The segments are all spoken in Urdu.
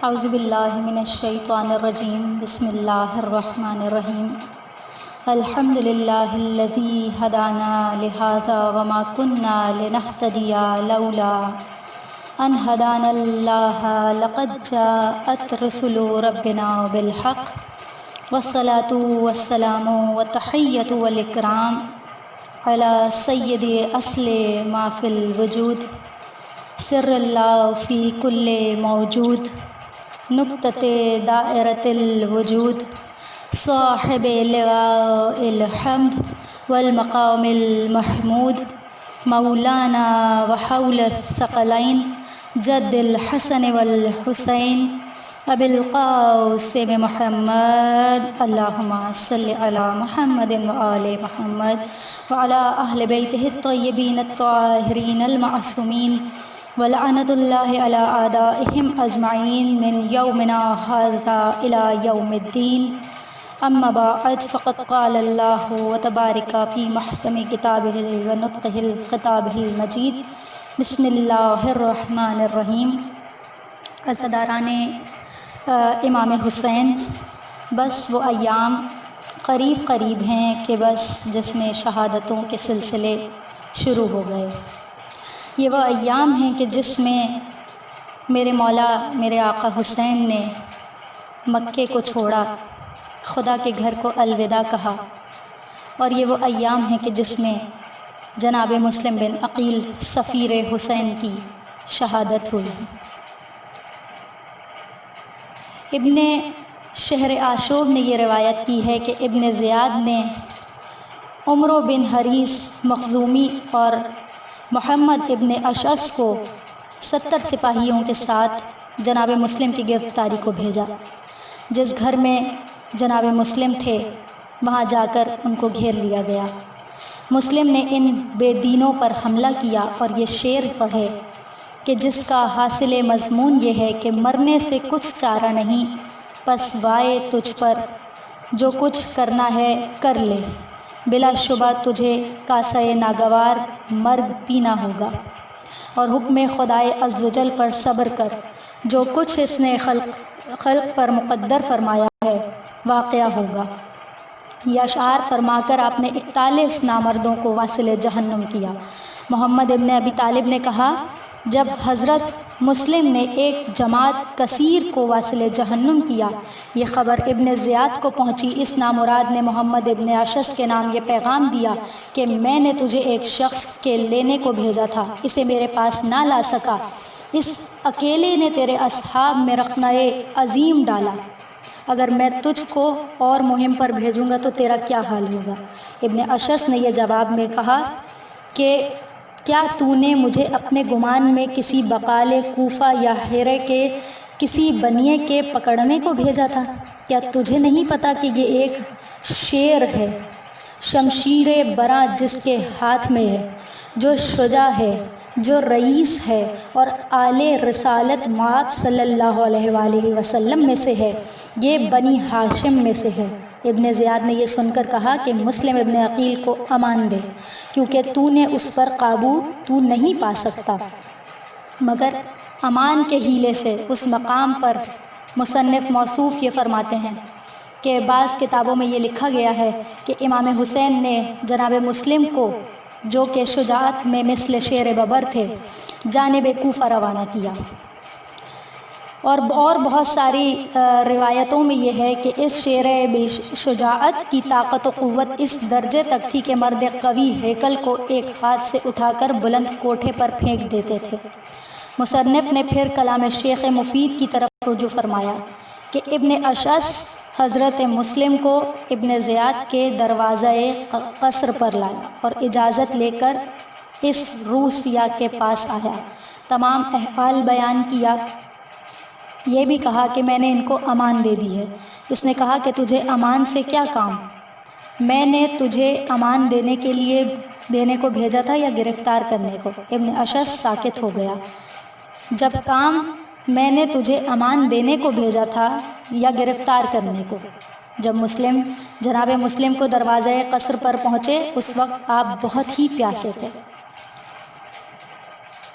اعوذ باللہ من الشیطان الرجیم بسم اللہ الرحمن الرحیم الحمد للہ الذی ہدانا لہذا وما کنا لنہتدی لولا ان ہدانا اللہ لقد جاءت رسل ربنا بالحق والصلاة والسلام والتحیۃ والاکرام علی سید اصل ما فی الوجود سر اللہ فی کل موجود نقطۃ دائرۃ الوجود صاحب لواء الحمد والمقام المحمود مولانا وحول الثقلین جد الحسن والحسین ابی القاسم محمد اللہم صلی علی محمد وآل محمد وعلی اہل بیتہ الطیبین الطاہرین المعصومین ولعنت اللہ علی اعدائہم اجمعین من یومنا ھذا الی یوم الدین اما بعد فقد قال اللہ تبارک فی محکم کتابہ ونطقہ الخطابہ المجید بسم اللہ الرحمن الرحیم۔ عزاداران امام حسین، بس وہ ایام قریب قریب ہیں کہ بس جس میں شہادتوں کے سلسلے شروع ہو گئے۔ یہ وہ ایام ہیں کہ جس میں میرے مولا میرے آقا حسین نے مکے کو چھوڑا، خدا کے گھر کو الوداع کہا، اور یہ وہ ایام ہیں کہ جس میں جناب مسلم بن عقیل سفیر حسین کی شہادت ہوئی۔ ابن شہر عاشور نے یہ روایت کی ہے کہ ابن زیاد نے عمرو بن حریث مخزومی اور محمد ابن اشعث کو 70 سپاہیوں کے ساتھ جناب مسلم کی گرفتاری کو بھیجا۔ جس گھر میں جناب مسلم تھے وہاں جا کر ان کو گھیر لیا گیا۔ مسلم نے ان بے دینوں پر حملہ کیا اور یہ شعر پڑھے کہ جس کا حاصل مضمون یہ ہے کہ مرنے سے کچھ چارہ نہیں، پس وائے تجھ پر جو کچھ کرنا ہے کر لے، بلا شبہ تجھے کاسہ ناگوار مرگ پینا ہوگا، اور حکم خدائے عزوجل پر صبر کر، جو کچھ اس نے خلق پر مقدر فرمایا ہے واقعہ ہوگا۔ یہ اشعار فرما کر آپ نے 41 نامردوں کو واصل جہنم کیا۔ محمد ابن ابی طالب نے کہا، جب حضرت مسلم نے ایک جماعت کثیر کو واصل جہنم کیا، یہ خبر ابن زیاد کو پہنچی، اس نامراد نے محمد ابن اشعث کے نام یہ پیغام دیا کہ میں نے تجھے ایک شخص کے لینے کو بھیجا تھا، اسے میرے پاس نہ لا سکا، اس اکیلے نے تیرے اصحاب میں رخنہ عظیم ڈالا، اگر میں تجھ کو اور مہم پر بھیجوں گا تو تیرا کیا حال ہوگا؟ ابن اشعث نے یہ جواب میں کہا کہ کیا تو نے مجھے اپنے گمان میں کسی بقال کوفہ یا ہیرے کے کسی بنیے کے پکڑنے کو بھیجا تھا؟ کیا تجھے نہیں پتا کہ یہ ایک شیر ہے، شمشیر براں جس کے ہاتھ میں ہے، جو شجاع ہے، جو رئیس ہے اور آل رسالت مآب صلی اللہ علیہ وآلہ وسلم میں سے ہے، یہ بنی ہاشم میں سے ہے۔ ابن زیاد نے یہ سن کر کہا کہ مسلم ابن عقیل کو امان دے، کیونکہ تو نے اس پر قابو تو نہیں پا سکتا مگر امان کے ہیلے سے۔ اس مقام پر مصنف موصوف یہ فرماتے ہیں کہ بعض کتابوں میں یہ لکھا گیا ہے کہ امام حسین نے جناب مسلم کو، جو کہ شجاعت میں مثل شیر ببر تھے، جانب کوفہ روانہ کیا۔ اور بہت ساری روایتوں میں یہ ہے کہ اس شیر شجاعت کی طاقت و قوت اس درجے تک تھی کہ مرد قوی ہیکل کو ایک ہاتھ سے اٹھا کر بلند کوٹھے پر پھینک دیتے تھے۔ مصنف نے پھر کلام شیخ مفید کی طرف رجوع فرمایا کہ ابن اشعث حضرت مسلم کو ابن زیاد کے دروازہ قصر پر لایا اور اجازت لے کر اس روسیہ کے پاس آیا، تمام احوال بیان کیا، یہ بھی کہا کہ میں نے ان کو امان دے دی ہے۔ اس نے کہا کہ تجھے امان سے کیا کام؟ میں نے تجھے امان دینے کو بھیجا تھا یا گرفتار کرنے کو؟ ابن اشعث ساکت ہو گیا۔ جب کام میں نے تجھے امان دینے کو بھیجا تھا یا گرفتار کرنے کو؟ جب جناب مسلم کو دروازہ قصر پر پہنچے اس وقت آپ بہت ہی پیاسے تھے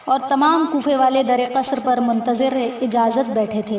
اور تمام کوفے والے در قصر پر منتظر اجازت بیٹھے تھے۔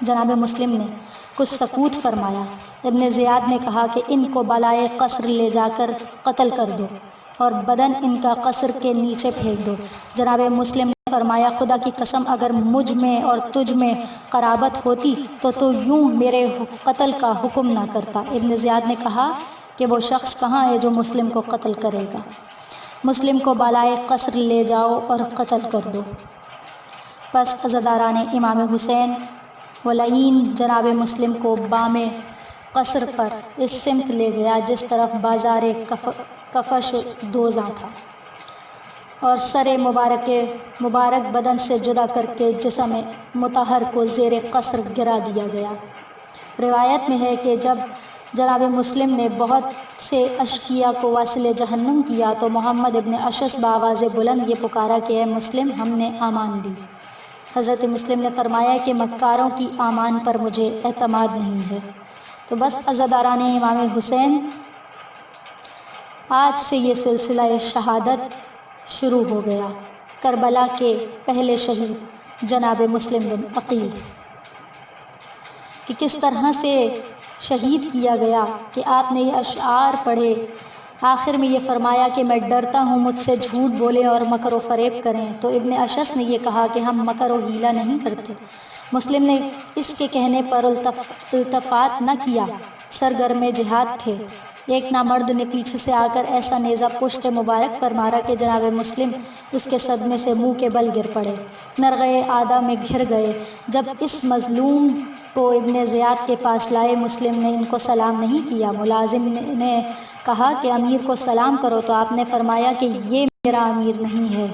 جناب مسلم نے کچھ سکوت فرمایا۔ ابن زیاد نے کہا کہ ان کو بالائے قصر لے جا کر قتل کر دو اور بدن ان کا قصر کے نیچے پھینک دو۔ جناب مسلم نے فرمایا خدا کی قسم اگر مجھ میں اور تجھ میں قرابت ہوتی تو یوں میرے قتل کا حکم نہ کرتا۔ ابن زیاد نے کہا کہ وہ شخص کہاں ہے جو مسلم کو قتل کرے گا؟ مسلم کو بالائے قصر لے جاؤ اور قتل کر دو۔ پس عزاداران امام حسین ولعین جناب مسلم کو بام قصر پر اس سمت لے گیا جس طرف بازار کفش دوزاں تھا، اور سر مبارک بدن سے جدا کر کے جسم مطہر کو زیر قصر گرا دیا گیا۔ روایت میں ہے کہ جب جناب مسلم نے بہت سے اشقیاء کو واصل جہنم کیا تو محمد ابن اشعث بآواز بلند یہ پکارا کہ اے مسلم ہم نے امان دی۔ حضرت مسلم نے فرمایا کہ مکاروں کی امان پر مجھے اعتماد نہیں ہے۔ تو بس عزاداران امام حسین، آج سے یہ سلسلہ شہادت شروع ہو گیا۔ کربلا کے پہلے شہید جناب مسلم بن عقیل کہ کس طرح سے شہید کیا گیا کہ آپ نے یہ اشعار پڑھے۔ آخر میں یہ فرمایا کہ میں ڈرتا ہوں مجھ سے جھوٹ بولیں اور مکر و فریب کریں، تو ابن اشعث نے یہ کہا کہ ہم مکر و حیلہ نہیں کرتے۔ مسلم نے اس کے کہنے پر التفات نہ کیا، سرگرم جہاد تھے۔ ایک نامرد نے پیچھے سے آ کر ایسا نیزہ پشت مبارک پر مارا کہ جناب مسلم اس کے صدمے سے منہ کے بل گر پڑے، نرغے آدھا میں گھر گئے۔ جب اس مظلوم کو ابن زیاد کے پاس لائے، مسلم نے ان کو سلام نہیں کیا۔ ملازم نے کہا کہ امیر کو سلام کرو، تو آپ نے فرمایا کہ یہ میرا امیر نہیں ہے،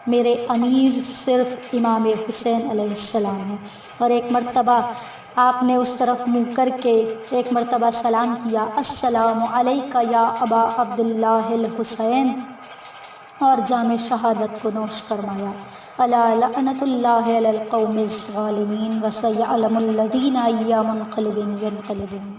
میرے امیر صرف امام حسین علیہ السلام ہے۔ اور ایک مرتبہ آپ نے اس طرف منہ کر کے ایک مرتبہ سلام کیا، السلام علیک یا ابا عبداللہ الحسین، اور جام شہادت کو نوش فرمایا۔ الا لعنۃ اللہ علی القوم الظالمین وسیعلم الذین ای منقلب ینقلبون۔